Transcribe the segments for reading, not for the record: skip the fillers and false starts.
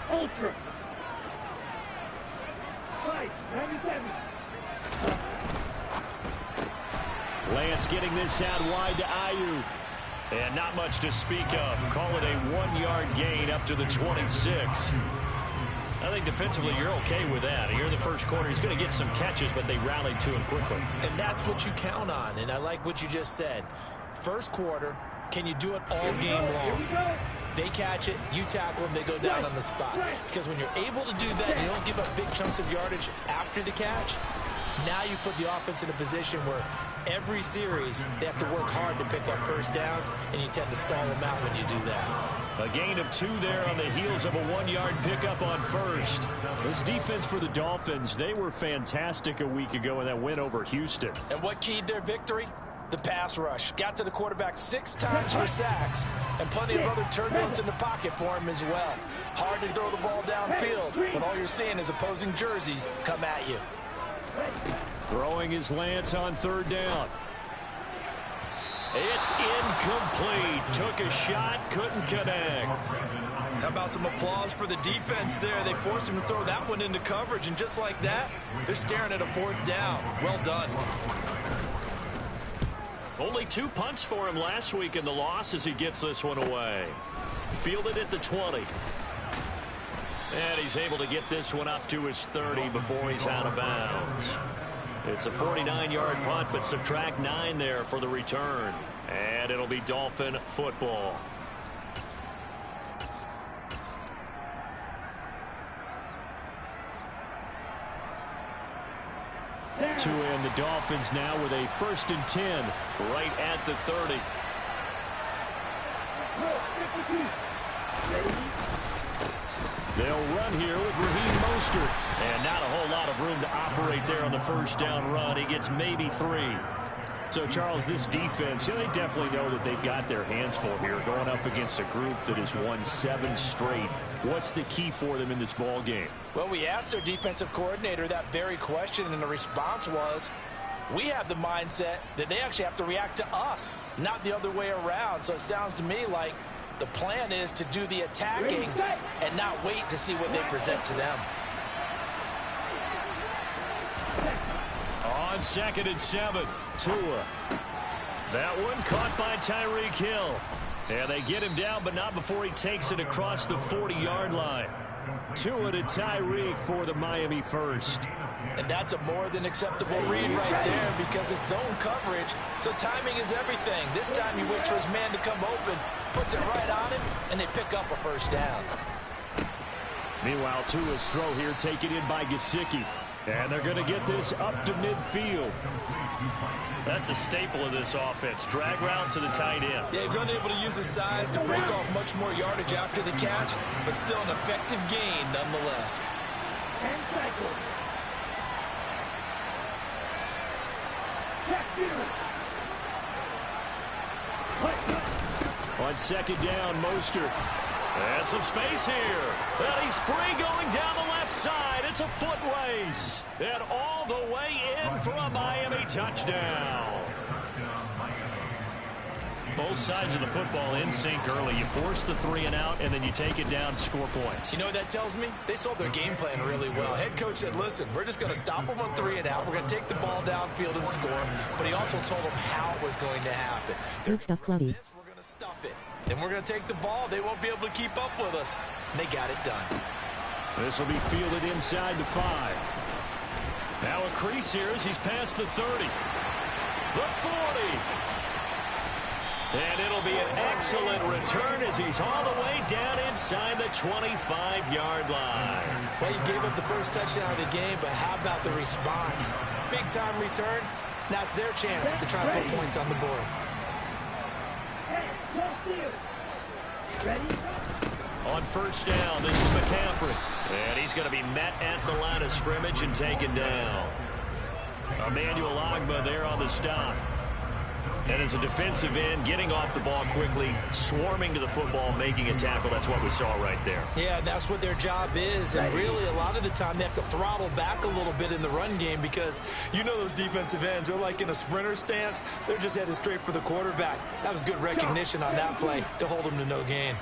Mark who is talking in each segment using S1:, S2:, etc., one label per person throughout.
S1: Ultra. Fight. 97.
S2: Lance getting this out wide to Ayuk. And not much to speak of. Call it a 1-yard gain up to the 26. I think defensively you're okay with that. Here in the first quarter, he's going to get some catches, but they rallied to him quickly.
S3: And that's what you count on, and I like what you just said. First quarter, can you do it all game long? They catch it, you tackle them, they go down on the spot. Because when you're able to do that, you don't give up big chunks of yardage after the catch. Now you put the offense in a position where every series they have to work hard to pick up first downs, and you tend to stall them out when you do that.
S2: A gain of 2 there on the heels of a 1-yard pickup on first. This defense for the Dolphins, they were fantastic a week ago in that win over Houston.
S3: And what keyed their victory? The pass rush. Got to the quarterback 6 times for sacks, and plenty of other turbulence in the pocket for him as well. Hard to throw the ball downfield when all you're seeing is opposing jerseys come at you.
S2: Throwing his Lance on 3rd down. It's incomplete. Took a shot, couldn't connect.
S3: How about some applause for the defense there? They forced him to throw that one into coverage, and just like that, they're staring at a 4th down. Well done.
S2: Only 2 punts for him last week in the loss as he gets this one away. Fielded at the 20. And he's able to get this one up to his 30 before he's out of bounds. It's a 49-yard punt, but subtract 9 there for the return. And it'll be Dolphin football. To end the Dolphins now with a 1st and 10 right at the 30. They'll run here with Raheem Mostert. And not a whole lot of room to operate there on the 1st down run. He gets maybe 3. So, Charles, this defense, they definitely know that they've got their hands full here going up against a group that has won 7 straight. What's the key for them in this ball game?
S3: Well, we asked their defensive coordinator that very question, and the response was, we have the mindset that they actually have to react to us, not the other way around. So it sounds to me like the plan is to do the attacking and not wait to see what they present to them.
S2: On 2nd and 7, Tua. That one caught by Tyreek Hill. And they get him down, but not before he takes it across the 40-yard line. Tua to Tyreek for the Miami first.
S3: And that's a more than acceptable read right there because it's zone coverage, so timing is everything. This time he waits for his man to come open, puts it right on him, and they pick up a 1st down.
S2: Meanwhile, Tua's throw here taken in by Gesicki. And they're going to get this up to midfield. That's a staple of this offense. Drag route to the tight end.
S3: Yeah, he's unable to use his size to break off much more yardage after the catch, but still an effective gain nonetheless.
S2: On 2nd down, Mostert. And some space here. And he's free going down the left side. It's a foot race. And all the way in for a Miami touchdown. Both sides of the football in sync early. You force the 3 and out, and then you take it down, score points.
S3: You know what that tells me? They sold their game plan really well. Head coach said, listen, we're just going to stop them on 3 and out. We're going to take the ball downfield and score. But he also told them how it was going to happen.
S4: Good stuff, Clubby.
S3: We're going to stop it. Then we're going to take the ball. They won't be able to keep up with us. And they got it done.
S2: This will be fielded inside the 5. Now a crease here as he's past the 30. The 40. And it'll be an excellent return as he's all the way down inside the 25-yard line.
S3: Well, he gave up the first touchdown of the game, but how about the response? Big-time return. Now it's their chance to try and put points on the board.
S2: On 1st down, this is McCaffrey. And he's going to be met at the line of scrimmage and taken down. Emmanuel Ogbah there on the stop. And as a defensive end, getting off the ball quickly, swarming to the football, making a tackle. That's what we saw right there.
S3: Yeah, that's what their job is. And really, a lot of the time, they have to throttle back a little bit in the run game because you know those defensive ends, they're like in a sprinter stance. They're just headed straight for the quarterback. That was good recognition on that play to hold them to no gain.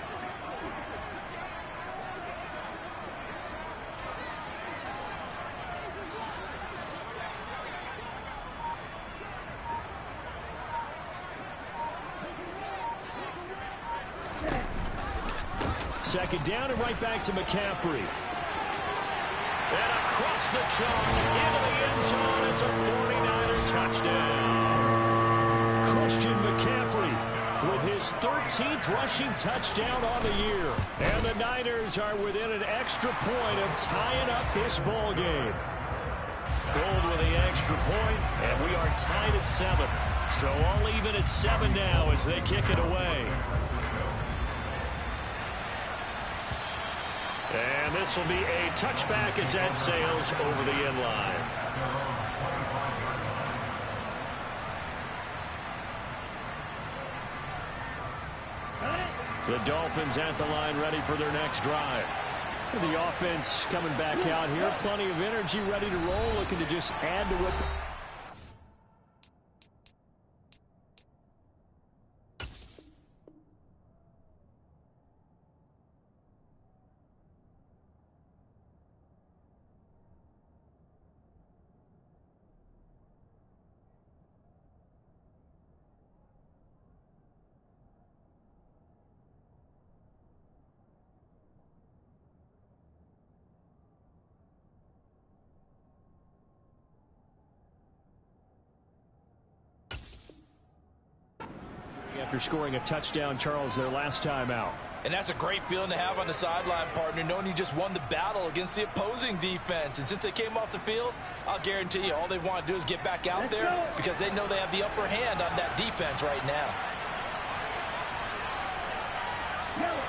S2: second down and right back to McCaffrey. And across the chalk into the end zone. It's a 49er touchdown. Christian McCaffrey with his 13th rushing touchdown on the year. And the Niners are within an extra point of tying up this ball game. Gold with the extra point, and we are tied at 7. So all even at 7 now as they kick it away. And this will be a touchback as that sails over the end line. The Dolphins at the line ready for their next drive. The offense coming back out here. Plenty of energy, ready to roll, looking to just add to what... After scoring a touchdown, Charles, their last time out.
S3: And that's a great feeling to have on the sideline, partner, knowing you just won the battle against the opposing defense. And since they came off the field, I'll guarantee you all they want to do is get back out there because they know they have the upper hand on that defense right now.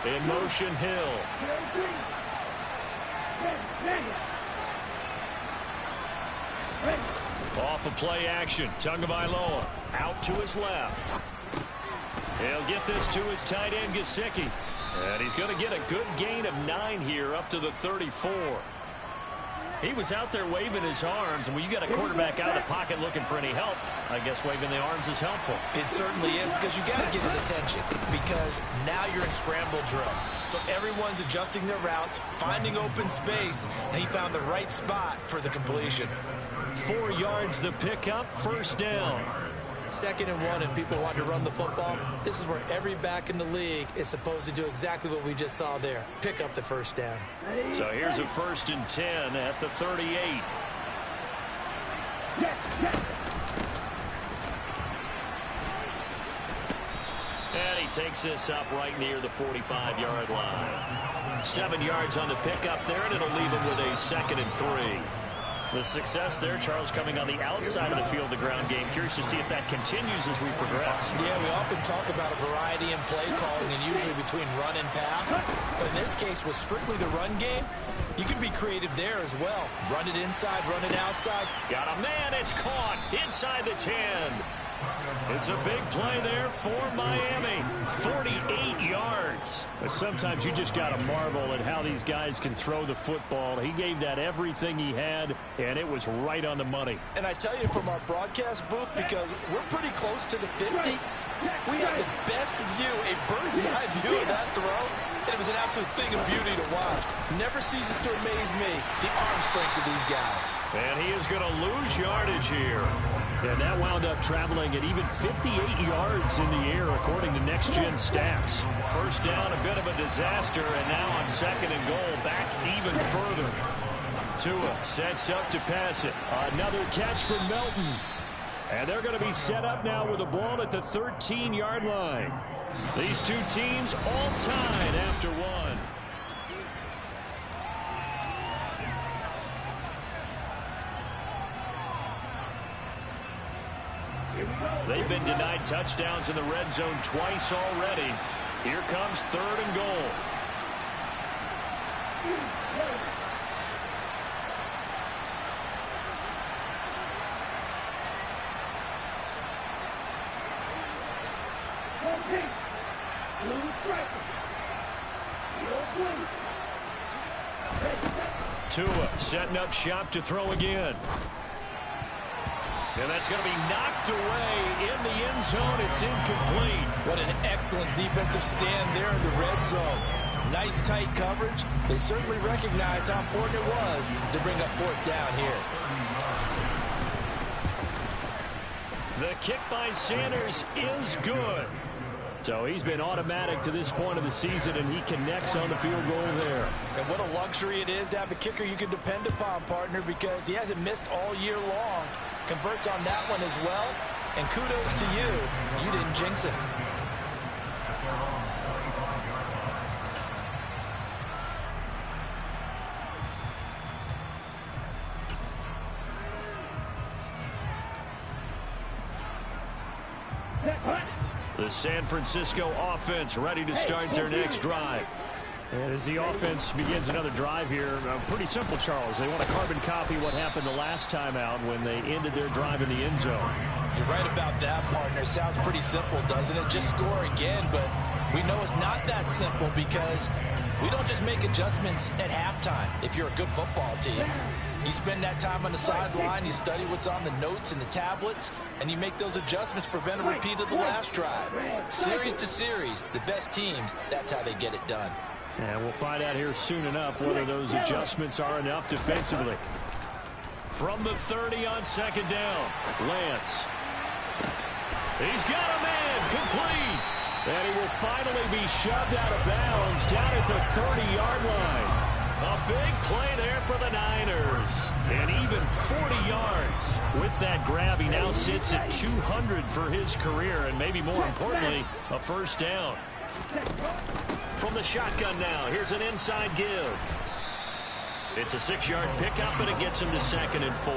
S2: In motion, Hill. Off of play action, Tagovailoa out to his left. He'll get this to his tight end, Gesicki. And he's going to get a good gain of 9 here up to the 34. He was out there waving his arms, and when you got a quarterback out of the pocket looking for any help, I guess waving the arms is helpful.
S3: It certainly is, because you got to get his attention, because now you're in scramble drill. So everyone's adjusting their routes, finding open space, and he found the right spot for the completion.
S2: 4 yards the pickup, first down.
S3: 2nd and 1, and people want to run the football. This is where every back in the league is supposed to do exactly what we just saw there. Pick up the first down.
S2: So here's a 1st and 10 at the 38. And he takes this up right near the 45-yard line. 7 yards on the pickup there, and it'll leave him with a 2nd and 3. The success there, Charles, coming on the outside of the field, the ground game. Curious to see if that continues as we progress.
S3: Yeah, we often talk about a variety in play calling and usually between run and pass. But in this case, with strictly the run game, you can be creative there as well. Run it inside, run it outside.
S2: Got a man, it's caught inside the 10. It's a big play there for Miami. 48 yards. But sometimes you just got to marvel at how these guys can throw the football. He gave that everything he had, and it was right on the money.
S3: And I tell you from our broadcast booth, because we're pretty close to the 50, we have the best view, a bird's eye view of that throw. And it was an absolute thing of beauty to watch. Never ceases to amaze me, the arm strength of these guys.
S2: And he is going to lose yardage here. And that wound up traveling at even 58 yards in the air, according to Next Gen Stats. First down, a bit of a disaster, and now on 2nd and goal, back even further. Tua sets up to pass it. Another catch from Melton. And they're going to be set up now with the ball at the 13-yard line. These two teams all tied after one. They've been denied touchdowns in the red zone twice already. Here comes 3rd and goal. Tua setting up shop to throw again. And that's going to be knocked away in the end zone. It's incomplete.
S3: What an excellent defensive stand there in the red zone. Nice tight coverage. They certainly recognized how important it was to bring up 4th down here.
S2: The kick by Sanders is good. So he's been automatic to this point of the season, and he connects on the field goal there.
S3: And what a luxury it is to have a kicker you can depend upon, partner, because he hasn't missed all year long. Converts on that one as well. And kudos to you. You didn't jinx it.
S2: The San Francisco offense ready to start their next drive.
S4: And as the offense begins another drive here, pretty simple, Charles. They want to carbon copy what happened the last time out when they ended their drive in the end zone.
S3: You're right about that, partner. Sounds pretty simple, doesn't it? Just score again, but we know it's not that simple because we don't just make adjustments at halftime if you're a good football team. You spend that time on the sideline, you study what's on the notes and the tablets, and you make those adjustments, prevent a repeat of the last drive. Series to series, the best teams, that's how they get it done.
S4: And we'll find out here soon enough whether those adjustments are enough defensively.
S2: From the 30 on second down, Lance. He's got a man, complete. And he will finally be shoved out of bounds down at the 30-yard line. A big play there for the Niners. And even 40 yards. With that grab, he now sits at 200 for his career, and maybe more importantly, a first down. From the shotgun now, here's an inside give. It's a 6-yard pickup, and it gets him to 2nd and 4.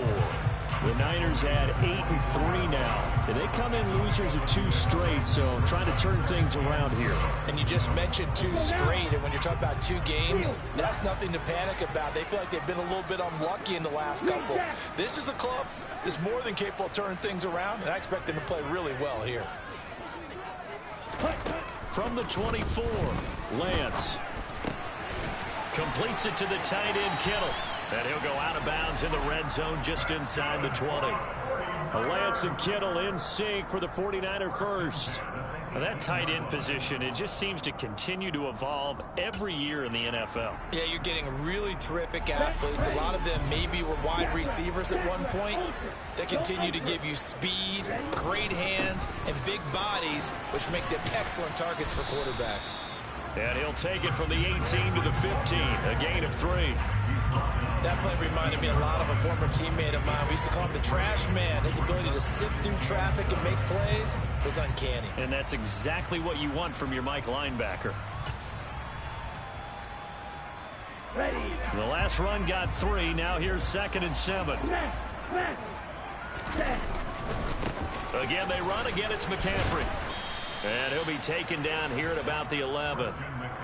S4: The Niners had 8-3 now. And they come in losers of 2 straight, so trying to turn things around here.
S3: And you just mentioned 2 straight, and when you're talking about 2 games, that's nothing to panic about. They feel like they've been a little bit unlucky in the last couple. This is a club that's more than capable of turning things around, and I expect them to play really well here.
S2: From the 24, Lance. Completes it to the tight end, Kittle. And he'll go out of bounds in the red zone just inside the 20.
S4: Lance and Kittle in sync for the 49er first.
S2: Now that tight end position, it just seems to continue to evolve every year in the NFL.
S3: Yeah, you're getting really terrific athletes. A lot of them maybe were wide receivers at one point. They continue to give you speed, great hands, and big bodies, which make them excellent targets for quarterbacks.
S2: And he'll take it from the 18 to the 15, a gain of 3.
S3: That play reminded me a lot of a former teammate of mine. We used to call him the trash man. His ability to sift through traffic and make plays was uncanny.
S2: And that's exactly what you want from your Mike linebacker.
S1: Ready.
S2: The last run got 3. Now here's 2nd and 7. Again, they run. Again, it's McCaffrey. And he'll be taken down here at about the 11.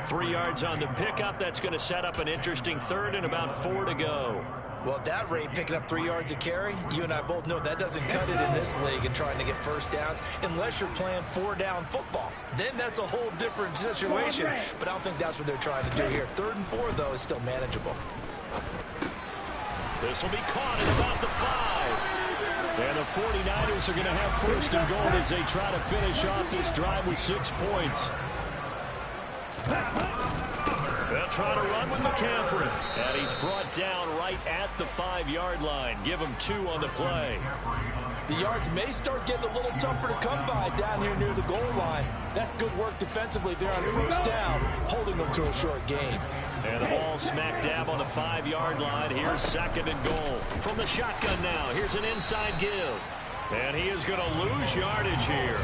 S2: 3 yards on the pickup. That's going to set up an interesting 3rd and about 4 to go.
S3: Well, at that rate, picking up 3 yards a carry, you and I both know that doesn't cut it in this league and trying to get first downs unless you're playing 4-down football. Then that's a whole different situation. But I don't think that's what they're trying to do here. 3rd and 4, though, is still manageable.
S2: This will be caught at about the 5.
S4: And the 49ers are going to have 1st and goal as they try to finish off this drive with 6 points.
S2: They'll try to run with McCaffrey. And he's brought down right at the 5-yard line. Give him 2 on the play.
S3: The yards may start getting a little tougher to come by down here near the goal line. That's good work defensively there on 1st down, holding them to a short gain.
S2: And the ball smack dab on the 5-yard line. Here's 2nd and goal. From the shotgun now, here's an inside give. And he is going to lose yardage here.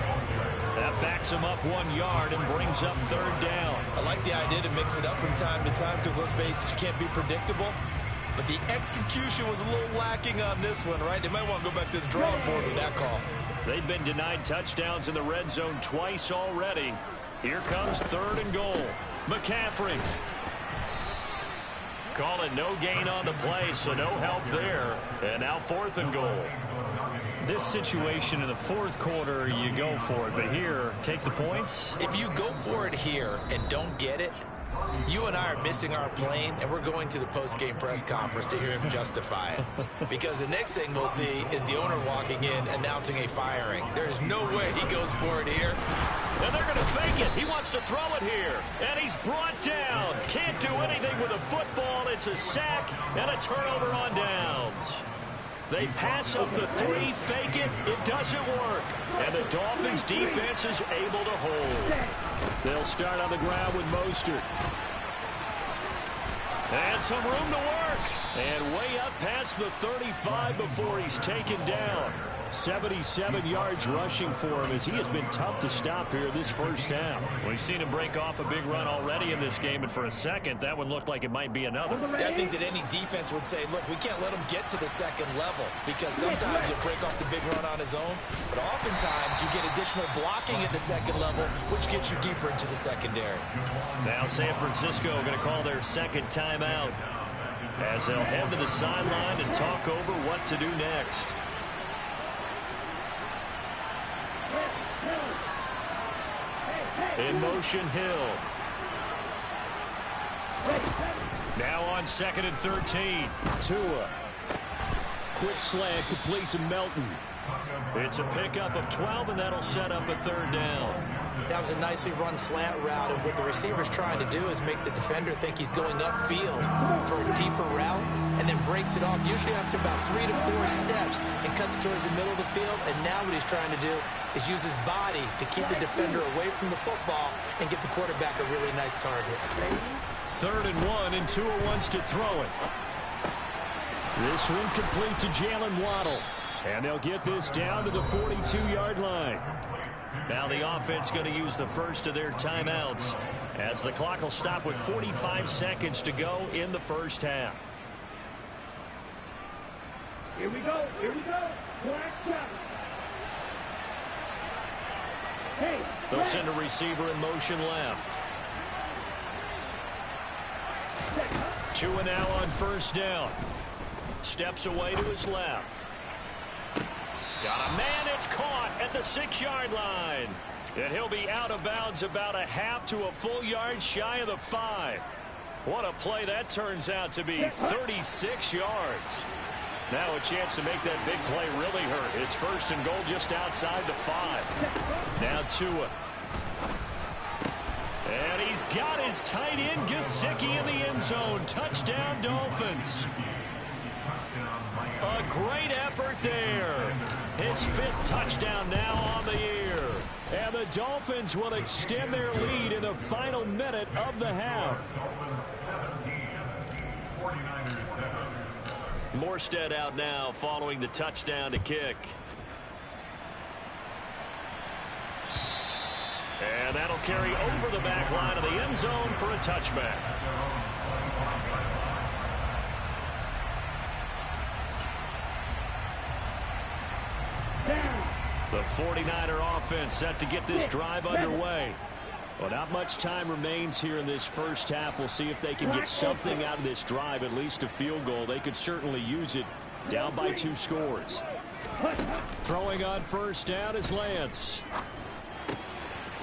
S2: That backs him up 1 yard and brings up 3rd down.
S3: I like the idea to mix it up from time to time because, let's face it, you can't be predictable. But the execution was a little lacking on this one, right? They might want to go back to the drawing board with that call.
S2: They've been denied touchdowns in the red zone twice already. Here comes 3rd and goal. McCaffrey. Call it no gain on the play, so no help there. And now 4th and goal.
S4: This situation in the 4th quarter, you go for it. But here, take the points.
S3: If you go for it here and don't get it, you and I are missing our plane, and we're going to the post-game press conference to hear him justify it. Because the next thing we'll see is the owner walking in announcing a firing. There is no way he goes for it here.
S2: And they're going to fake it. He wants to throw it here. And he's brought down. Can't do anything with a football. It's a sack and a turnover on downs. They pass up the three, fake it. It doesn't work. And the Dolphins defense is able to hold.
S4: They'll start on the ground with Mostert.
S2: And some room to work. And way up past the 35 before he's taken down.
S4: 77 yards rushing for him as he has been tough to stop here this first half.
S2: We've seen him break off a big run already in this game, and for a second, that one looked like it might be another.
S3: I think that any defense would say, look, we can't let him get to the second level because sometimes he'll break off the big run on his own, but oftentimes you get additional blocking at the second level, which gets you deeper into the secondary.
S2: Now San Francisco going to call their second timeout as they'll head to the sideline and talk over what to do next. In motion, Hill. Now on 2nd and 13.
S4: Tua. Quick slant complete to Melton.
S2: It's a pickup of 12, and that'll set up a third down.
S3: That was a nicely run slant route, and what the receiver's trying to do is make the defender think he's going upfield for a deeper route, and then breaks it off, usually after about 3 to 4 steps, and cuts towards the middle of the field. And now what he's trying to do is use his body to keep the defender away from the football and give the quarterback a really nice target.
S2: 3rd and 1, and Tua wants to throw it.
S4: This one complete to Jalen Waddle. And they'll get this down to the 42-yard line.
S2: Now the offense going to use the first of their timeouts as the clock will stop with 45 seconds to go in the first half.
S1: Here we go. Here we go. Black shot. Hey.
S2: They'll send a receiver in motion left. Tua now on first down. Steps away to his left. Got a man, it's caught at the 6-yard line. And he'll be out of bounds about a half to a full yard shy of the 5. What a play that turns out to be, 36 yards. Now a chance to make that big play really hurt. It's 1st and goal just outside the 5. Now Tua. And he's got his tight end Gesicki in the end zone. Touchdown Dolphins. A great effort there. His 5th touchdown now on the year.
S4: And the Dolphins will extend their lead in the final minute of the half.
S2: Morstead out now following the touchdown to kick. And that'll carry over the back line of the end zone for a touchback. The 49er offense set to get this drive underway.
S4: Well, not much time remains here in this first half. We'll see if they can get something out of this drive, at least a field goal. They could certainly use it down by 2 scores. Throwing on first down is Lance.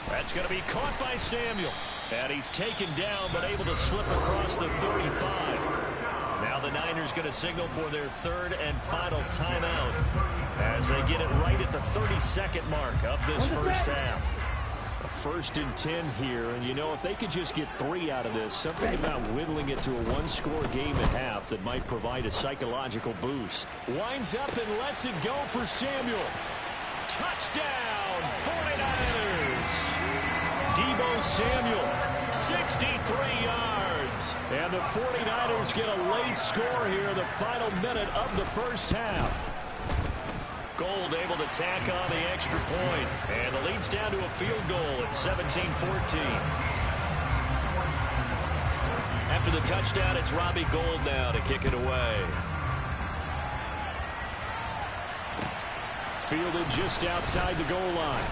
S2: That's going to be caught by Samuel. And he's taken down but able to slip across the 35. Now the Niners going to signal for their 3rd and final timeout as they get it right at the 32nd mark of this first half.
S4: A 1st and 10 here, and you know, if they could just get 3 out of this, something about whittling it to a 1-score game at half that might provide a psychological boost. Winds up and lets it go for Samuel.
S2: Touchdown 49ers. Deebo Samuel, 63 yards.
S4: And the 49ers get a late score here in the final minute of the first half.
S2: Gold able to tack on the extra point. And the lead's down to a field goal at 17-14. After the touchdown, it's Robbie Gould now to kick it away.
S4: Fielded just outside the goal line.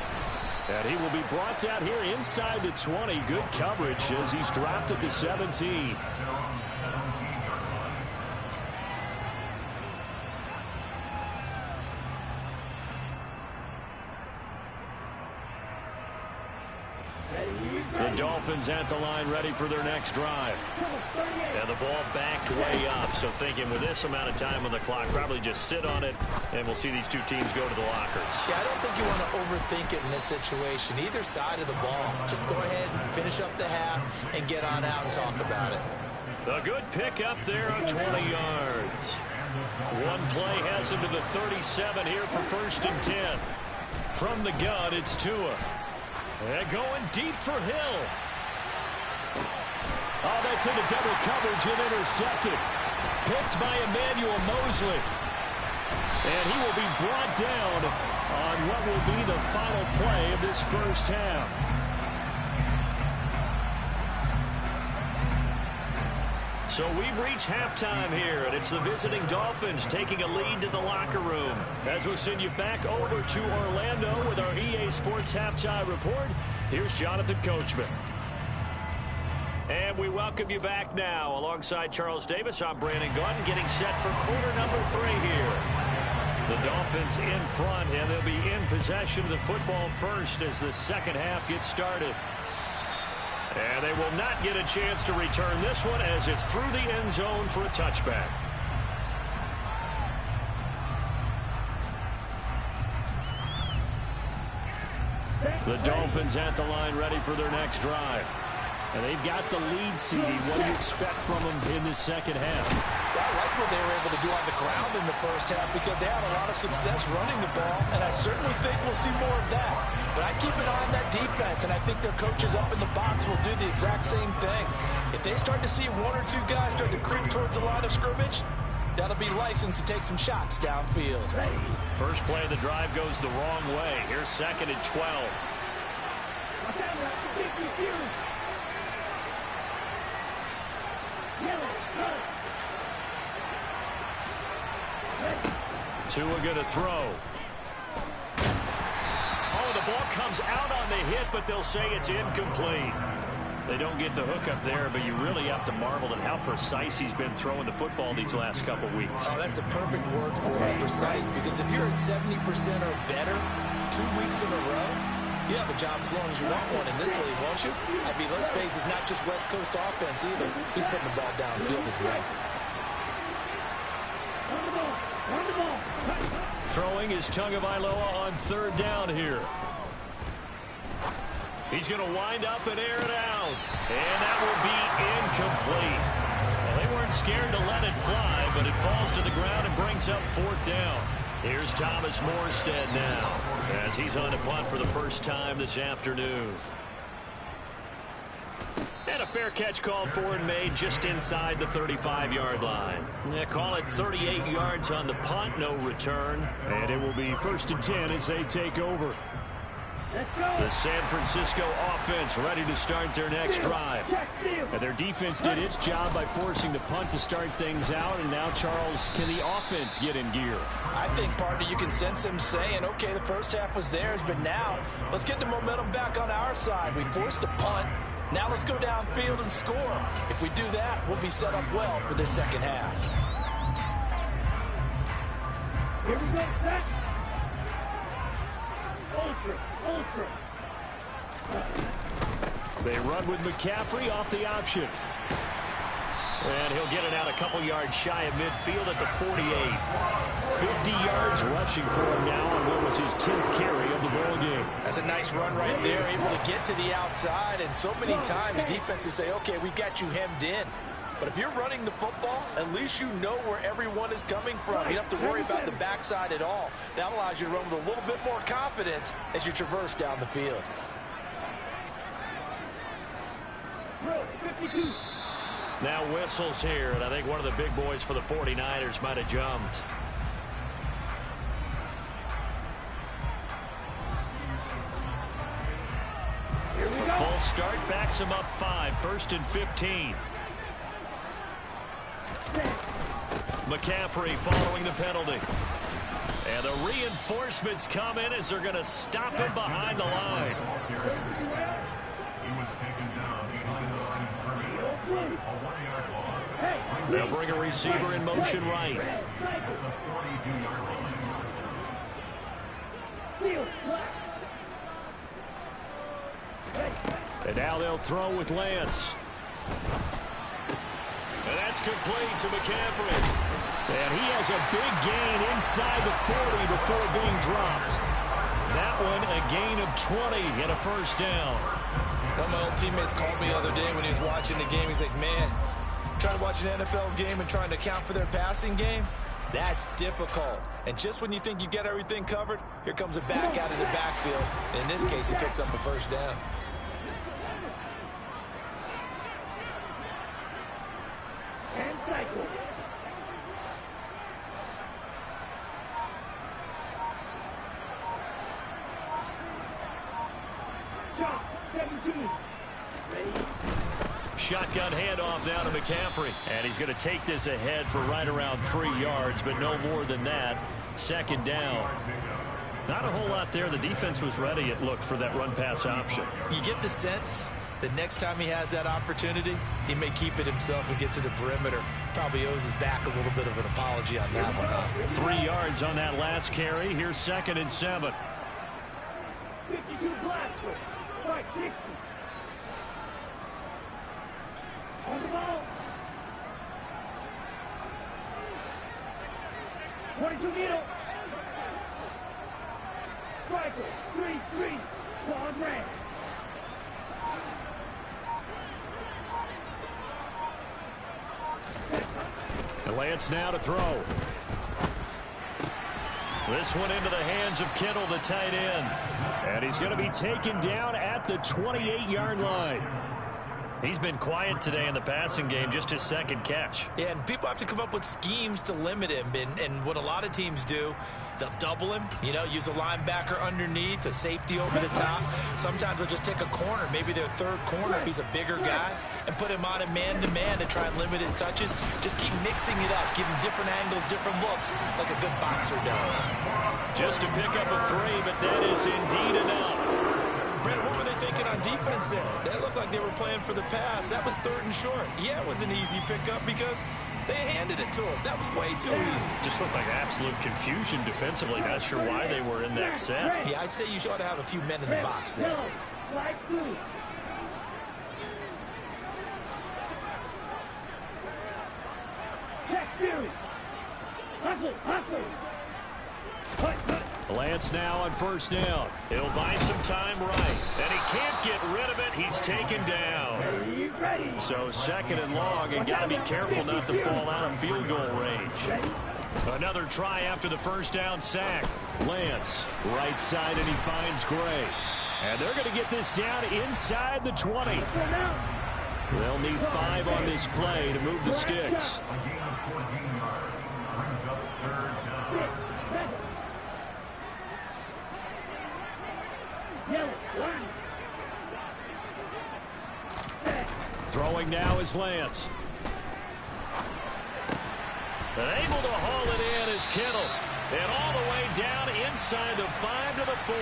S4: And he will be brought down here inside the 20. Good coverage as he's dropped at the 17. The Dolphins at the line ready for their next drive.
S2: And the ball backed way up. So thinking with this amount of time on the clock, probably just sit on it, and we'll see these two teams go to the lockers.
S3: Yeah, I don't think you want to overthink it in this situation. Either side of the ball. Just go ahead and finish up the half and get on out and talk about it.
S2: A good pick up there on 20 yards. One play has him to the 37 here for 1st and 10. From the gun, it's Tua. And going deep for Hill.
S4: Oh, that's into double coverage and intercepted. Picked by Emmanuel Mosley. And he will be brought down on what will be the final play of this first half.
S2: So we've reached halftime here, and it's the visiting Dolphins taking a lead to the locker room. As we'll send you back over to Orlando with our EA Sports Halftime Report, here's Jonathan Coachman. And we welcome you back now. Alongside Charles Davis, I'm Brandon Gaudin, getting set for quarter number 3 here. The Dolphins in front, and they'll be in possession of the football first as the second half gets started. And they will not get a chance to return this one as it's through the end zone for a touchback. The Dolphins at the line ready for their next drive.
S4: And they've got the lead seeding. What do you expect from them in the second half?
S3: I like what they were able to do on the ground in the first half because they had a lot of success running the ball, and I certainly think we'll see more of that. But I keep an eye on that defense, and I think their coaches up in the box will do the exact same thing. If they start to see 1 or 2 guys start to creep towards the line of scrimmage, that'll be licensed to take some shots downfield.
S2: First play of the drive goes the wrong way. Here's 2nd and 12. Tua going to throw. Oh, the ball comes out on the hit, but they'll say it's incomplete. They don't get the hook up there, but you really have to marvel at how precise he's been throwing the football these last couple weeks.
S3: Oh, that's a perfect word for it, precise, because if you're at 70% or better 2 weeks in a row, you have a job as long as you want one in this league, won't you? I mean, let's face it, it's not just West Coast offense either. He's putting the ball downfield as well.
S2: Throwing is Tagovailoa on 3rd down here. He's going to wind up and air it out. And that will be incomplete. Well, they weren't scared to let it fly, but it falls to the ground and brings up 4th down. Here's Thomas Morstead now as he's on to punt for the first time this afternoon. And a fair catch called for and made just inside the 35-yard line. They call it 38 yards on the punt, no return.
S4: And it will be 1st and 10 as they take over.
S2: The San Francisco offense ready to start their next drive.
S4: And their defense did its job by forcing the punt to start things out. And now, Charles, can the offense get in gear?
S3: I think, partner, you can sense him saying, okay, the first half was theirs, but now let's get the momentum back on our side. We forced a punt. Now let's go downfield and score. If we do that, we'll be set up well for this second half.
S1: Here we go, set. Ultra.
S4: They run with McCaffrey off the option.
S2: And he'll get it out a couple yards shy of midfield at the 48.
S4: 50 yards rushing for him now on what was his 10th carry of the ball game.
S3: That's a nice run right there, able to get to the outside. And so many times defenses say, okay, we've got you hemmed in. But if you're running the football, at least you know where everyone is coming from. You don't have to worry about the backside at all. That allows you to run with a little bit more confidence as you traverse down the field.
S1: 52.
S2: Now whistles here, and I think one of the big boys for the 49ers might have jumped. A full start backs him up 5, 1st and 15. McCaffrey following the penalty. And the reinforcements come in as they're going to stop him behind the line. They'll bring a receiver in motion right.
S4: And now they'll throw with Lance.
S2: And that's complete to McCaffrey.
S4: And he has a big gain inside the 40 before being dropped.
S2: That one a gain of 20 and a first down.
S3: One of my old teammates called me the other day when he was watching the game. He's like, man, trying to watch an NFL game and trying to account for their passing game. That's difficult. And just when you think you get everything covered, here comes a back out of the backfield. In this case, he picks up a first down.
S1: And cycle. Shot, 17. Ready?
S2: Shotgun handoff down to McCaffrey. And he's going to take this ahead for right around 3 yards, but no more than that. Second down. Not a whole lot there. The defense was ready, it looked, for that run-pass option.
S3: You get the sense that next time he has that opportunity, he may keep it himself and get to the perimeter. Probably owes his back a little bit of an apology on that one, huh?
S2: 3 yards on that last carry. Here's 2nd and 7.
S1: 52 blaster. Strike 60. On the ball. 22 needle. Striker. 3-3. Quad ran.
S2: Lance now to throw. This one into the hands of Kittle, the tight end. And he's going to be taken down at the 28-yard line. He's been quiet today in the passing game, just his 2nd catch.
S3: Yeah, and people have to come up with schemes to limit him. And what a lot of teams do, they'll double him, you know, use a linebacker underneath, a safety over the top. Sometimes they'll just take a corner, maybe their 3rd corner if he's a bigger guy, and put him on a man-to-man to try and limit his touches. Just keep mixing it up, give him different angles, different looks, like a good boxer does.
S2: Just to pick up a 3, but that is indeed enough.
S3: Brandon, what were they thinking on defense there? That looked like they were playing for the pass. That was 3rd and short. Yeah, it was an easy pickup because they handed it to him. That was way too easy.
S2: Just looked like absolute confusion defensively. Not sure why they were in that set.
S3: Yeah, I'd say you ought to have a few men in the box there.
S1: Strike 2. Check theory. Hustle, hustle.
S2: Lance now on 1st down. He'll buy some time right. And he can't get rid of it. He's taken down. So 2nd and long, and got to be careful not to fall out of field goal range. Another try after the 1st down sack. Lance, right side, and he finds Gray. And they're going to get this down inside the 20. They'll need 5 on this play to move the sticks. Throwing now is Lance. And able to haul it in is Kittle. And all the way down inside the 5 to the 4.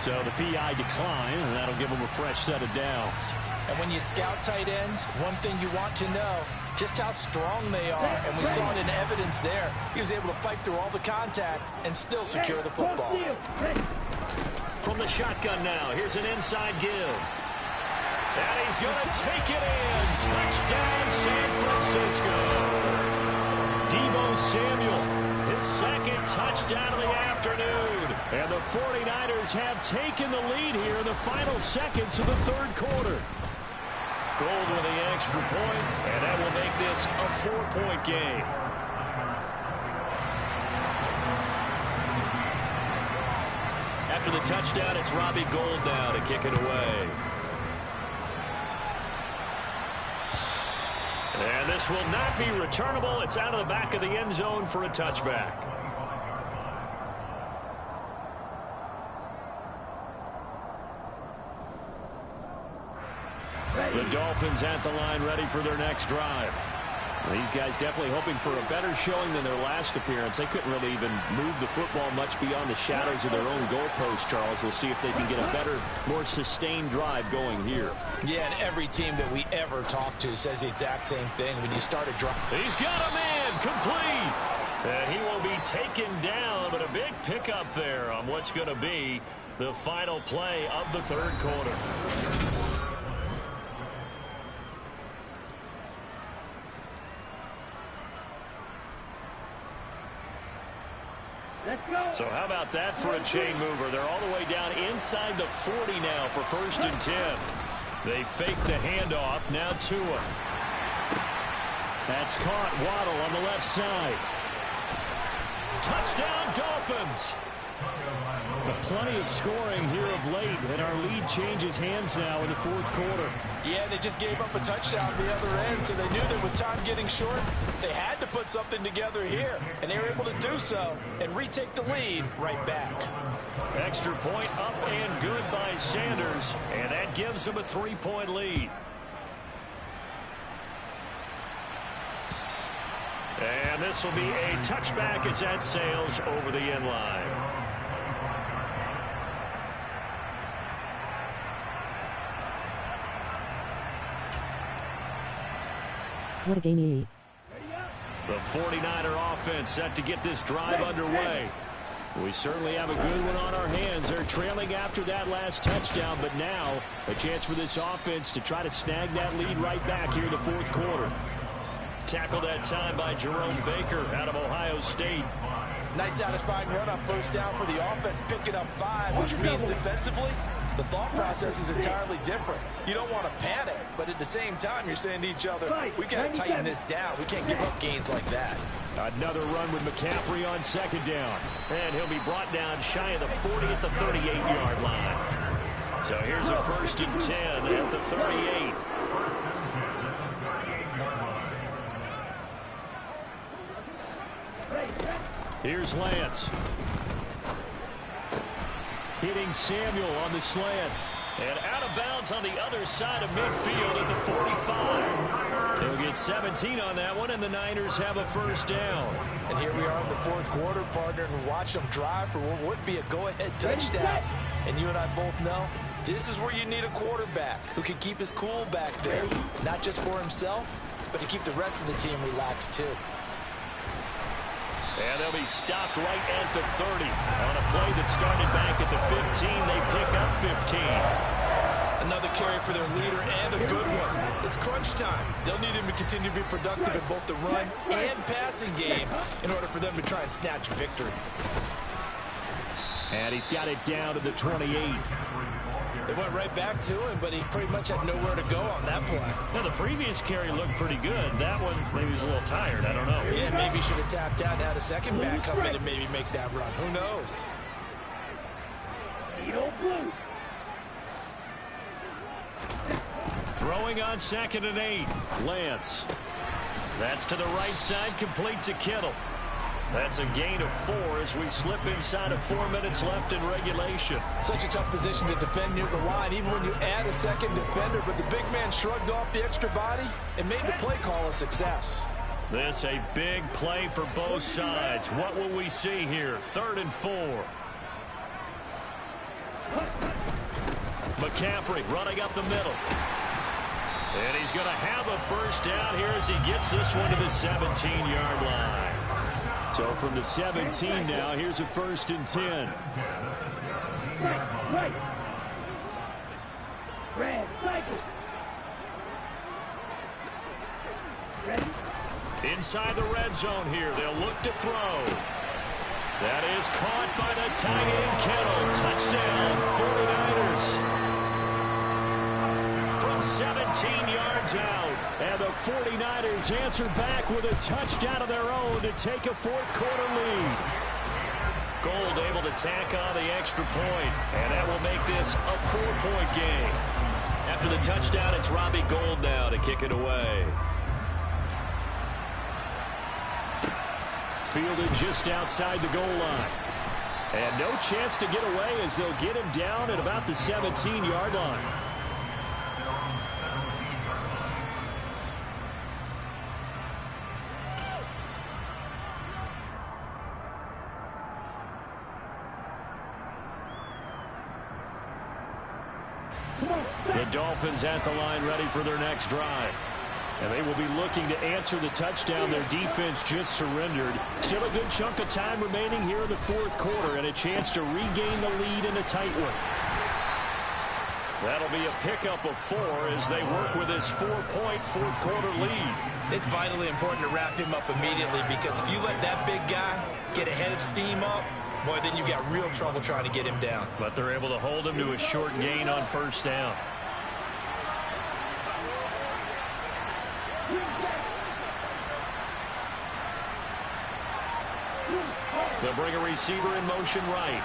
S2: So the PI decline, and that'll give him a fresh set of downs.
S3: And when you scout tight ends, one thing you want to know, just how strong they are. And we saw it in evidence there. He was able to fight through all the contact and still secure the football.
S2: From the shotgun now, here's an inside give. And he's going to take it in. Touchdown, San Francisco. Deebo Samuel, his 2nd touchdown of the afternoon. And the 49ers have taken the lead here in the final seconds of the 3rd quarter. Gold with the extra point, and that will make this a 4-point game. After the touchdown, it's Robbie Gould now to kick it away. And this will not be returnable. It's out of the back of the end zone for a touchback. The Dolphins at the line ready for their next drive. These guys definitely hoping for a better showing than their last appearance. They couldn't really even move the football much beyond the shadows of their own goalpost, Charles. We'll see if they can get a better, more sustained drive going here.
S3: Yeah, and every team that we ever talk to says the exact same thing. When you start a drive,
S2: he's got a man complete. And he will be taken down, but a big pickup there on what's going to be the final play of the 3rd quarter. So how about that for a chain mover? They're all the way down inside the 40 now for 1st and 10. They fake the handoff. Now Tua.
S4: That's caught. Waddle on the left side. Touchdown, Dolphins. But plenty of scoring here of late, and our lead changes hands now in the fourth quarter.
S3: Yeah, they just gave up a touchdown at the other end, so they knew that with time getting short, they had to put something together here, and they were able to do so and retake the lead right back.
S2: Extra point up and good by Sanders, and that gives them a 3-point lead. And this will be a touchback as that sails over the end line.
S5: What a game.
S2: The 49er offense set to get this drive underway.
S4: We certainly have a good one on our hands. They're trailing after that last touchdown, but now a chance for this offense to try to snag that lead right back here in the fourth quarter.
S2: Tackled that time by Jerome Baker out of Ohio State.
S3: Nice satisfying run on first down for the offense, picking up 5, which means defensively, the thought process is entirely different. You don't want to panic, but at the same time, you're saying to each other, we got to tighten this down. We can't give up gains like that.
S4: Another run with McCaffrey on second down.
S2: And he'll be brought down shy of the 40 at the 38-yard line. So here's a 1st and 10 at the 38.
S4: Here's Lance. Hitting Samuel on the slant.
S2: And out of bounds on the other side of midfield at the 45. They'll get 17 on that one, and the Niners have a 1st down.
S3: And here we are in the fourth quarter, partner, and watch them drive for what would be a go-ahead touchdown. And you and I both know this is where you need a quarterback who can keep his cool back there, not just for himself, but to keep the rest of the team relaxed too.
S2: And they'll be stopped right at the 30. On a play that started back at the 15, they pick up 15.
S3: Another carry for their leader and a good one. It's crunch time. They'll need him to continue to be productive in both the run and passing game in order for them to try and snatch a victory.
S4: And he's got it down to the 28.
S3: They went right back to him, but he pretty much had nowhere to go on that play.
S2: Now, the previous carry looked pretty good. That one, maybe he was a little tired. I don't know.
S3: Yeah, maybe he should have tapped out and had a second back come in and maybe make that run. Who knows?
S2: Throwing on 2nd and 8.
S4: Lance.
S2: That's to the right side, complete to Kittle. That's a gain of 4 as we slip inside of 4 minutes left in regulation.
S3: Such a tough position to defend near the line, even when you add a second defender. But the big man shrugged off the extra body and made the play call a success.
S2: This a big play for both sides. What will we see here? 3rd and 4. McCaffrey running up the middle. And he's going to have a 1st down here as he gets this one to the 17-yard line.
S4: So from the 17 now, here's a 1st and 10.
S1: Right. Red, cycle. Ready?
S2: Inside the red zone here, they'll look to throw. That is caught by the tight end Kittle. Touchdown, 49ers. From 17 yards out. And the 49ers answer back with a touchdown of their own to take a fourth quarter lead. Gold able to tack on the extra point, and that will make this a 4-point game. After the touchdown, it's Robbie Gould now to kick it away.
S4: Fielded just outside the goal line. And no chance to get away as they'll get him down at about the 17-yard line. The Dolphins at the line ready for their next drive. And they will be looking to answer the touchdown their defense just surrendered. Still a good chunk of time remaining here in the fourth quarter and a chance to regain the lead in a tight one.
S2: That'll be a pickup of 4 as they work with this 4-point fourth quarter lead.
S3: It's vitally important to wrap him up immediately because if you let that big guy get ahead of steam up, boy, then you've got real trouble trying to get him down.
S2: But they're able to hold him to a short gain on 1st down. They'll bring a receiver in motion right.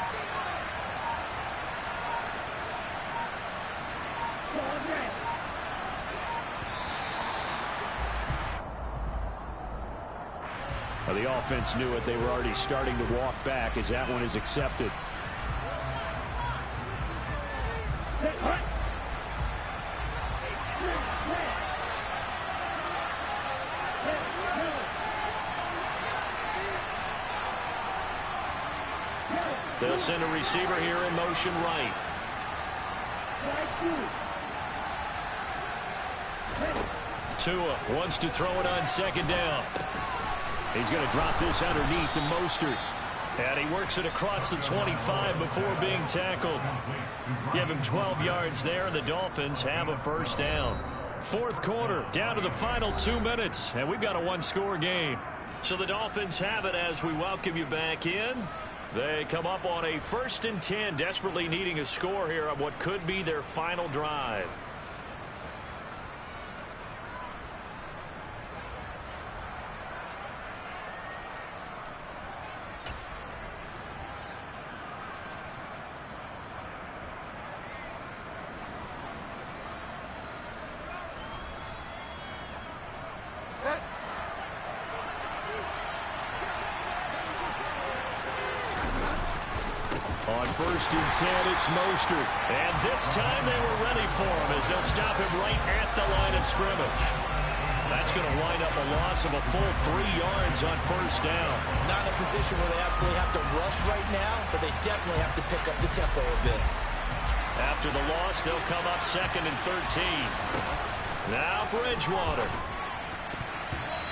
S4: Well, the offense knew it. They were already starting to walk back as that one is accepted.
S2: They'll send a receiver here in motion right. Tua wants to throw it on second down.
S4: He's going to drop this underneath to Mostert.
S2: And he works it across the 25 before being tackled. Give him 12 yards there, and the Dolphins have a first down. Fourth quarter, down to the final 2 minutes, and we've got a one-score game. So the Dolphins have it as we welcome you back in. They come up on a 1st and 10, desperately needing a score here on what could be their final drive. On 1st and 10, it's Mostert. And this time they were ready for him as they'll stop him right at the line of scrimmage. That's going to wind up a loss of a full 3 yards on 1st down.
S3: Not in a position where they absolutely have to rush right now, but they definitely have to pick up the tempo a bit.
S2: After the loss, they'll come up 2nd and 13. Now Bridgewater.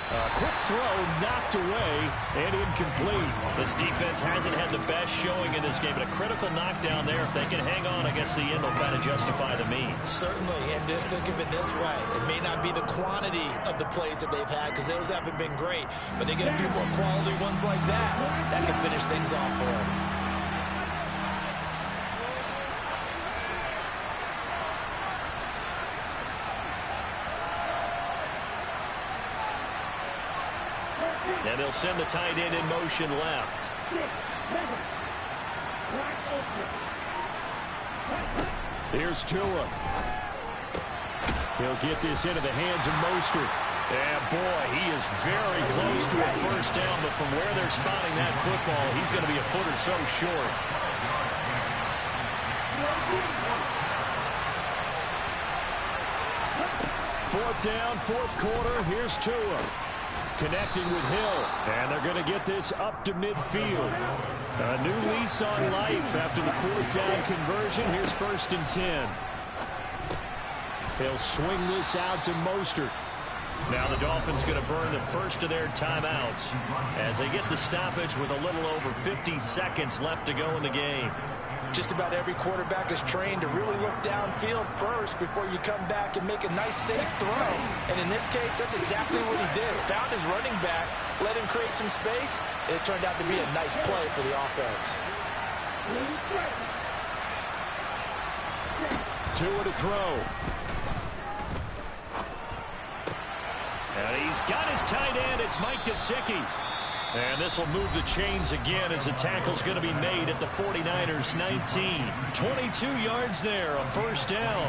S4: A quick throw knocked away and incomplete.
S2: This defense hasn't had the best showing in this game, but a critical knockdown there. If they can hang on, I guess the end will kind of justify the means.
S3: Certainly, and just think of it this way. It may not be the quantity of the plays that they've had because those haven't been great, but they get a few more quality ones like that. That can finish things off for them.
S2: And they'll send the tight end in motion left.
S4: Here's Tua. He'll get this into the hands of Mostert.
S2: And boy, he is very close to a first down, but from where they're spotting that football, he's going to be a foot or so short.
S4: Fourth down, fourth quarter. Here's Tua. Connecting with Hill, and they're going to get this up to midfield. A new lease on life after the 4th down conversion. Here's 1st and 10. He'll swing this out to Mostert.
S2: Now the Dolphins going to burn the first of their timeouts as they get the stoppage with a little over 50 seconds left to go in the game.
S3: Just about every quarterback is trained to really look downfield first before you come back and make a nice, safe throw. And in this case, that's exactly what he did. Found his running back, let him create some space, and it turned out to be a nice play for the offense.
S4: Tua to throw.
S2: And he's got his tight end. It's Mike Gesicki. And this will move the chains again as the tackle's going to be made at the 49ers 19. 22 yards there, a first down.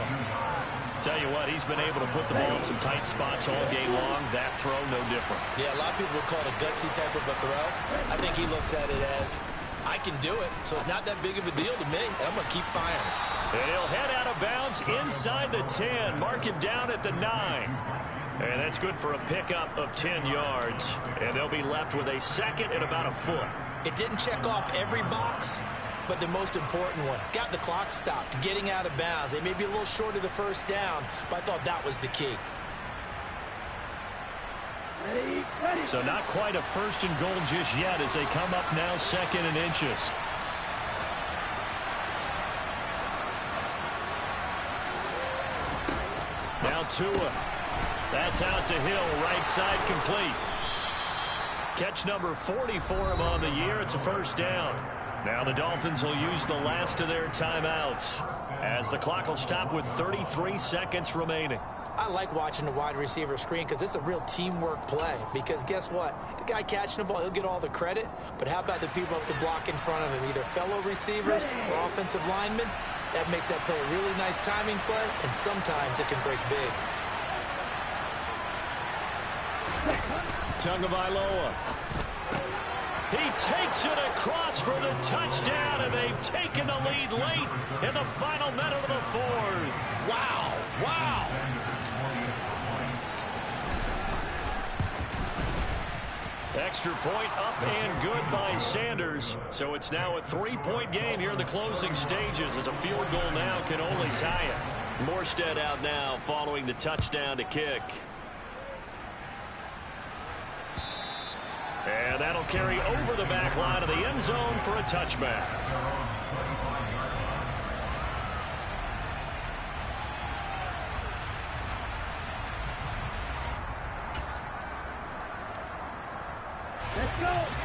S2: Tell you what, he's been able to put the ball in some tight spots all game long. That throw, no different.
S3: Yeah, a lot of people would call it a gutsy type of a throw. I think he looks at it as, I can do it, so it's not that big of a deal to me, and I'm going to keep firing.
S2: And he'll head out of bounds inside the 10. Mark him down at the 9. And that's good for a pickup of 10 yards. And they'll be left with a second and about a foot.
S3: It didn't check off every box, but the most important one. Got the clock stopped, getting out of bounds. They may be a little short of the first down, but I thought that was the key.
S2: So not quite a 1st and goal just yet as they come up now 2nd and inches. Now Tua. That's out to Hill, right side complete. Catch number 40 for him on the year. It's a first down. Now the Dolphins will use the last of their timeouts as the clock will stop with 33 seconds remaining.
S3: I like watching the wide receiver screen because it's a real teamwork play. Because guess what? The guy catching the ball, he'll get all the credit. But how about the people up to block in front of him, either fellow receivers or offensive linemen? That makes that play a really nice timing play, and sometimes it can break big.
S2: Tagovailoa. He takes it across for the touchdown, and they've taken the lead late in the final minute of the fourth.
S3: Wow. Wow.
S2: Extra point up and good by Sanders. So it's now a 3-point game here in the closing stages as a field goal now can only tie it. Morstead out now following the touchdown to kick. And that'll carry over the back line of the end zone for a touchback.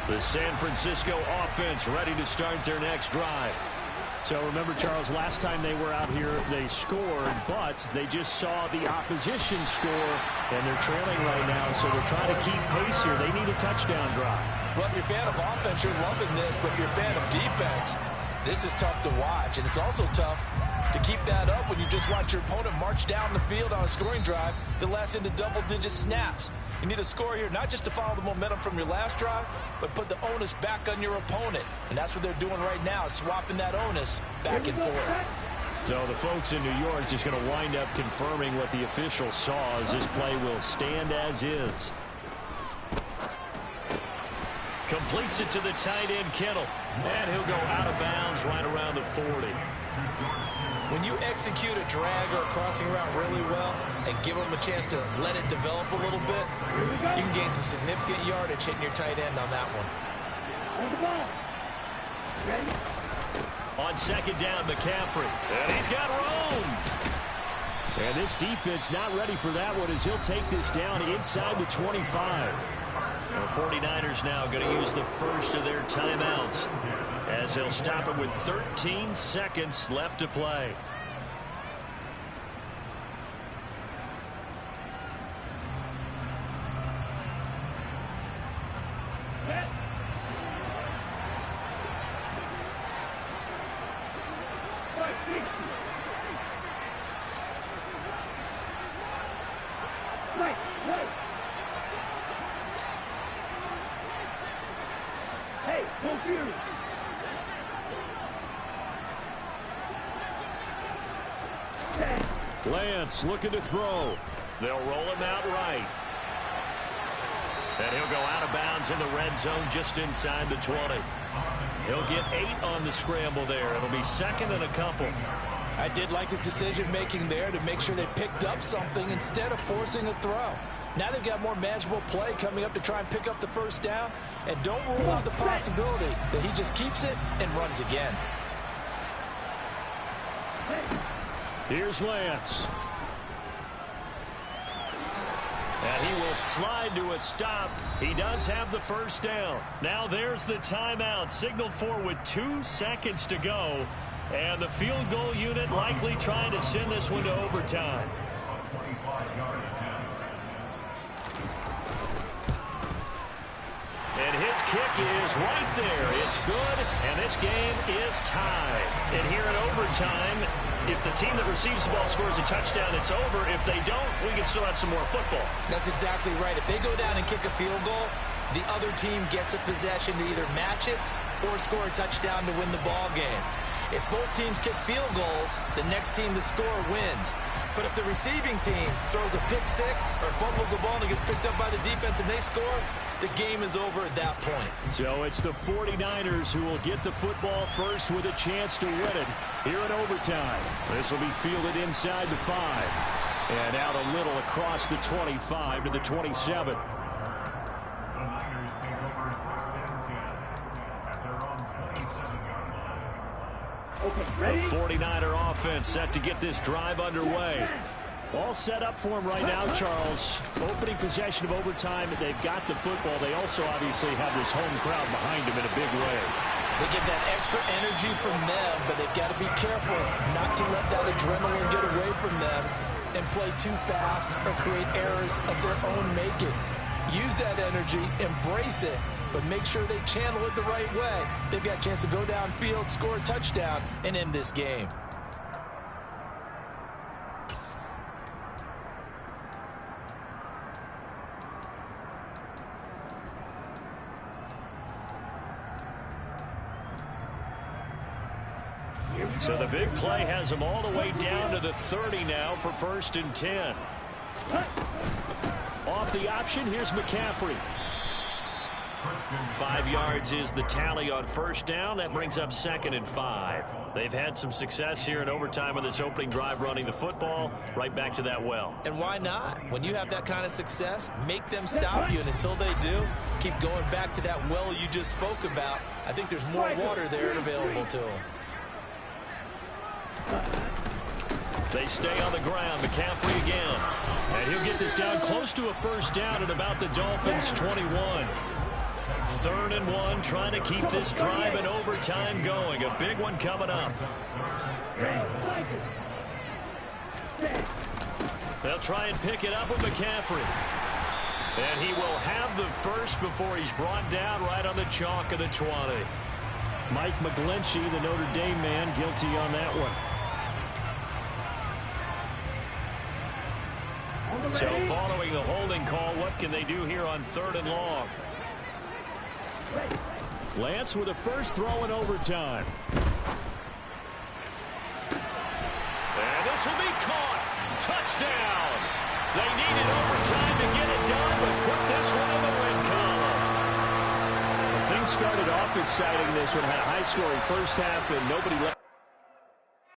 S2: The San Francisco offense ready to start their next drive.
S4: So remember, Charles, last time they were out here, they scored, but they just saw the opposition score, and they're trailing right now, so they're trying to keep pace here. They need a touchdown drive.
S3: Well, if you're a fan of offense, you're loving this, but if you're a fan of defense, this is tough to watch, and it's also tough to keep that up when you just watch your opponent march down the field on a scoring drive that lasts into double-digit snaps. You need a score here, not just to follow the momentum from your last drive, but put the onus back on your opponent. And that's what they're doing right now, swapping that onus back and forth.
S2: So the folks in New York just going to wind up confirming what the official saw as this play will stand as is. Completes it to the tight end, Kittle. And he'll go out of bounds right around the 40.
S3: When you execute a drag or a crossing route really well and give them a chance to let it develop a little bit, you can gain some significant yardage hitting your tight end on that one.
S2: On second down, McCaffrey. And he's got room.
S4: And this defense not ready for that one as he'll take this down inside the 25.
S2: The 49ers now going to use the first of their timeouts as they'll stop it with 13 seconds left to play.
S1: Hey, confused.
S2: Lance looking to throw. They'll roll him out right. And he'll go out of bounds in the red zone just inside the 20. He'll get 8 on the scramble there. It'll be second and a couple.
S3: I did like his decision-making there to make sure they picked up something instead of forcing a throw. Now they've got more manageable play coming up to try and pick up the first down. And don't rule out the possibility that he just keeps it and runs again.
S2: Here's Lance. And he will slide to a stop. He does have the first down. Now there's the timeout signaled for with 2 seconds to go. And the field goal unit likely trying to send this one to overtime. And his kick is right there. It's good, and this game is tied. And here in overtime, if the team that receives the ball scores a touchdown, it's over. If they don't, we can still have some more football.
S3: That's exactly right. If they go down and kick a field goal, the other team gets a possession to either match it or score a touchdown to win the ball game. If both teams kick field goals, the next team to score wins. But if the receiving team throws a pick six or fumbles the ball and it gets picked up by the defense and they score, the game is over at that point.
S4: So it's the 49ers who will get the football first with a chance to win it here in overtime. This will be fielded inside the 5. And out a little across the 25 to the 27.
S1: Okay, ready?
S2: The 49er offense set to get this drive underway.
S4: All set up for him right now, Charles. Opening possession of overtime. They've got the football. They also obviously have this home crowd behind them in a big way.
S3: They get that extra energy from them, but they've got to be careful not to let that adrenaline get away from them and play too fast or create errors of their own making. Use that energy, embrace it, but make sure they channel it the right way. They've got a chance to go downfield, score a touchdown, and end this game.
S2: So the big play has them all the way down to the 30 now for 1st and 10. Off the option, here's McCaffrey. 5 yards is the tally on 1st down. That brings up 2nd and 5. They've had some success here in overtime on this opening drive running the football. Right back to that well.
S3: And why not? When you have that kind of success, make them stop you. And until they do, keep going back to that well you just spoke about. I think there's more water there available to them.
S2: They stay on the ground. McCaffrey again. And he'll get this down close to a 1st down at about the Dolphins' 21. 3rd and 1, trying to keep this drive in overtime going. A big one coming up. They'll try and pick it up with McCaffrey. And he will have the first before he's brought down right on the chalk of the 20.
S4: Mike McGlinchey, the Notre Dame man, guilty on that one.
S2: So following the holding call, what can they do here on 3rd and long?
S4: Lance with a first throw in overtime.
S2: And this will be caught. Touchdown. They needed overtime to get it done, but put this one in the win column.
S4: Things started off exciting this one. Had a high-scoring first half, and nobody left.